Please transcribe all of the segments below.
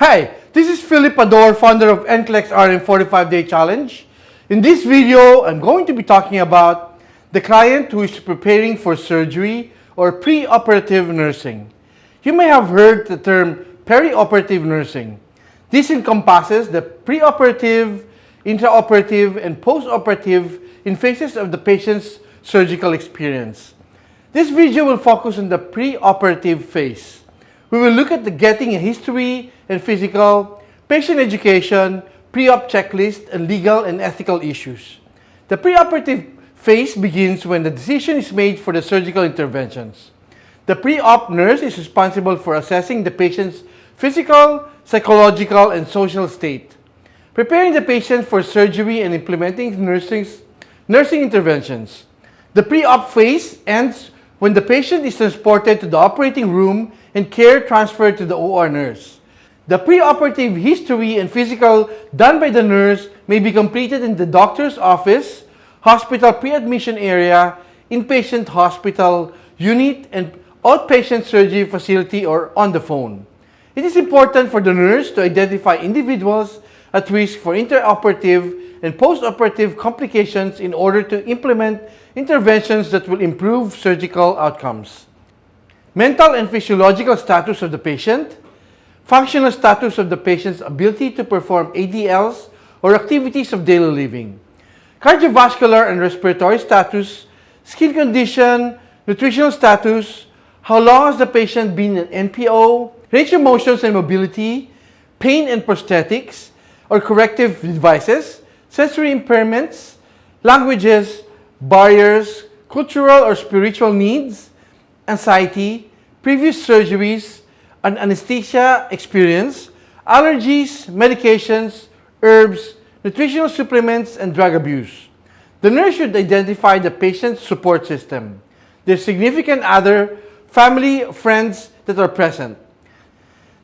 Hi, this is Philip Ador, founder of NCLEX RM 45-Day Challenge. In this video, I'm going to be talking about the client who is preparing for surgery or preoperative nursing. You may have heard the term perioperative nursing. This encompasses the preoperative, intraoperative, and postoperative in phases of the patient's surgical experience. This video will focus on the preoperative phase. We will look at the getting a history and physical, patient education, pre-op checklist, and legal and ethical issues. The preoperative phase begins when the decision is made for the surgical interventions. The pre-op nurse is responsible for assessing the patient's physical, psychological, and social state, preparing the patient for surgery and implementing nursing interventions. The pre-op phase ends when the patient is transported to the operating room and care transferred to the OR nurse. The preoperative history and physical done by the nurse may be completed in the doctor's office, hospital pre-admission area, inpatient hospital unit, and outpatient surgery facility or on the phone. It is important for the nurse to identify individuals at risk for intraoperative and postoperative complications in order to implement interventions that will improve surgical outcomes. Mental and physiological status of the patient, functional status of the patient's ability to perform ADLs or activities of daily living, cardiovascular and respiratory status, skin condition, nutritional status, how long has the patient been in NPO, range of motions and mobility, pain and prosthetics or corrective devices, sensory impairments, languages, barriers, cultural or spiritual needs, anxiety, previous surgeries, an anesthesia experience, allergies, medications, herbs, nutritional supplements, and drug abuse. The nurse should identify the patient's support system, their significant other, family, friends that are present.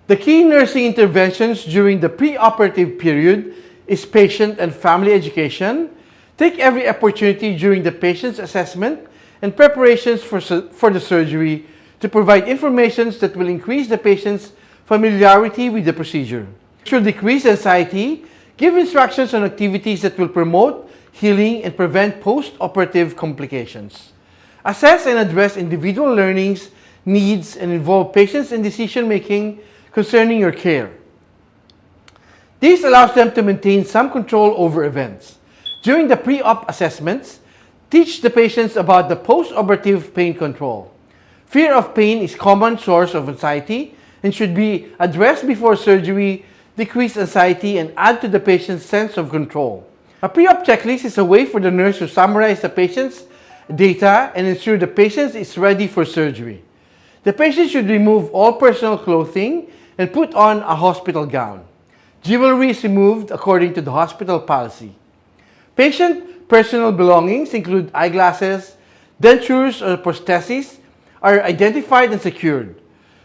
The key nursing interventions during the preoperative period is patient and family education. Take every opportunity during the patient's assessment and preparations for the surgery to provide information that will increase the patient's familiarity with the procedure. It should decrease anxiety, give instructions on activities that will promote healing and prevent post-operative complications. Assess and address individual learnings, needs, and involve patients in decision-making concerning your care. This allows them to maintain some control over events. During the pre-op assessments, teach the patients about the post-operative pain control. Fear of pain is a common source of anxiety and should be addressed before surgery, decrease anxiety, and add to the patient's sense of control. A pre-op checklist is a way for the nurse to summarize the patient's data and ensure the patient is ready for surgery. The patient should remove all personal clothing and put on a hospital gown. Jewelry is removed according to the hospital policy. Patient personal belongings include eyeglasses, dentures, or prostheses are identified and secured.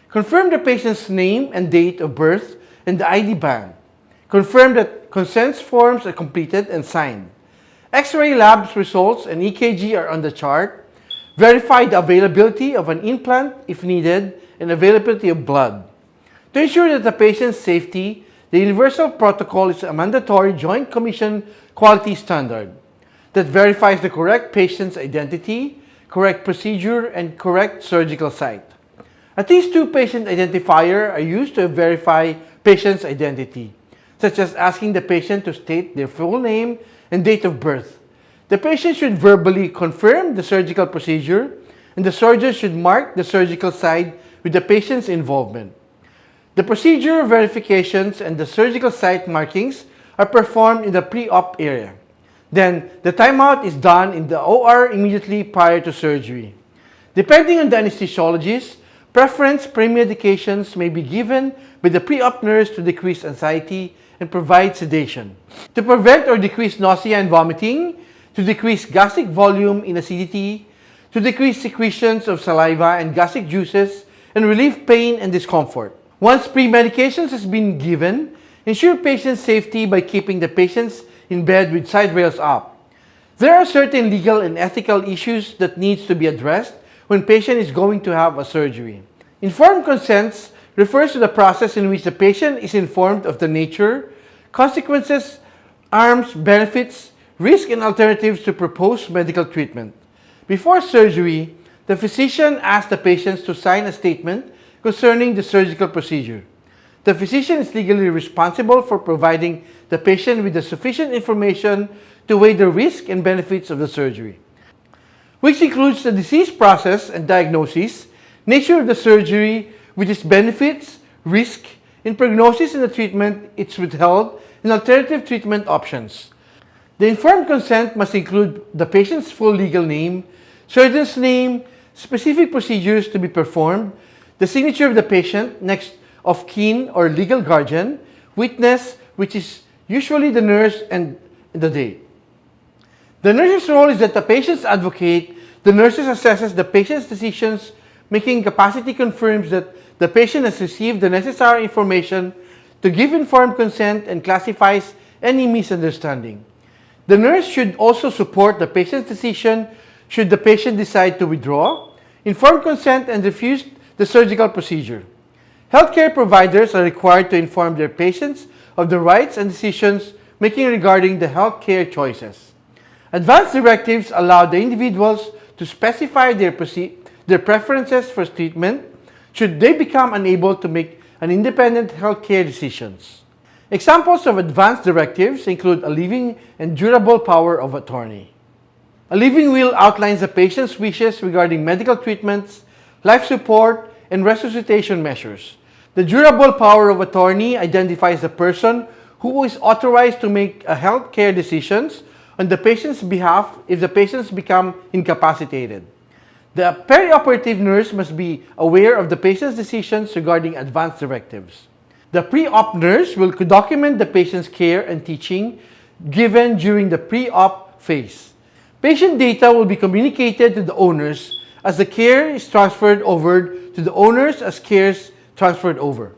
Confirm the patient's name and date of birth and the ID band. Confirm that consent forms are completed and signed. X-ray labs results and EKG are on the chart. Verify the availability of an implant if needed and availability of blood. To ensure that the patient's safety, the Universal Protocol is a mandatory Joint Commission quality standard that verifies the correct patient's identity, correct procedure, and correct surgical site. At least two patient identifiers are used to verify patient's identity, such as asking the patient to state their full name and date of birth. The patient should verbally confirm the surgical procedure, and the surgeon should mark the surgical site with the patient's involvement. The procedure verifications and the surgical site markings are performed in the pre-op area. Then, the timeout is done in the OR immediately prior to surgery. Depending on the anesthesiologist, preference pre-medications may be given by the pre-op nurse to decrease anxiety and provide sedation, to prevent or decrease nausea and vomiting, to decrease gastric volume in acidity, to decrease secretions of saliva and gastric juices, and relieve pain and discomfort. Once pre-medications has been given, ensure patient safety by keeping the patients in bed with side rails up. There are certain legal and ethical issues that needs to be addressed when patient is going to have a surgery. Informed consents refers to the process in which the patient is informed of the nature, consequences, harms, benefits, risks, and alternatives to proposed medical treatment. Before surgery, the physician asks the patients to sign a statement concerning the surgical procedure. The physician is legally responsible for providing the patient with the sufficient information to weigh the risk and benefits of the surgery, which includes the disease process and diagnosis, nature of the surgery with its benefits, risk, and prognosis in the treatment, its withheld, and alternative treatment options. The informed consent must include the patient's full legal name, surgeon's name, specific procedures to be performed, the signature of the patient, next of kin or legal guardian, witness, which is usually the nurse, and the date. The nurse's role is that the patient's advocate. The nurse assesses the patient's decisions, making capacity confirms that the patient has received the necessary information to give informed consent and classifies any misunderstanding. The nurse should also support the patient's decision should the patient decide to withdraw, inform consent, and refuse the surgical procedure. Healthcare providers are required to inform their patients of the rights and decisions making regarding the healthcare choices. Advanced directives allow the individuals to specify their preferences for treatment should they become unable to make an independent healthcare decisions. Examples of advanced directives include a living and durable power of attorney. A living will outlines the patient's wishes regarding medical treatments, life support, and resuscitation measures. The durable power of attorney identifies the person who is authorized to make healthcare decisions on the patient's behalf if the patients become incapacitated. The perioperative nurse must be aware of the patient's decisions regarding advanced directives. The pre-op nurse will document the patient's care and teaching given during the pre-op phase. Patient data will be communicated to the owners as the care is transferred over to the owners as care is transferred over.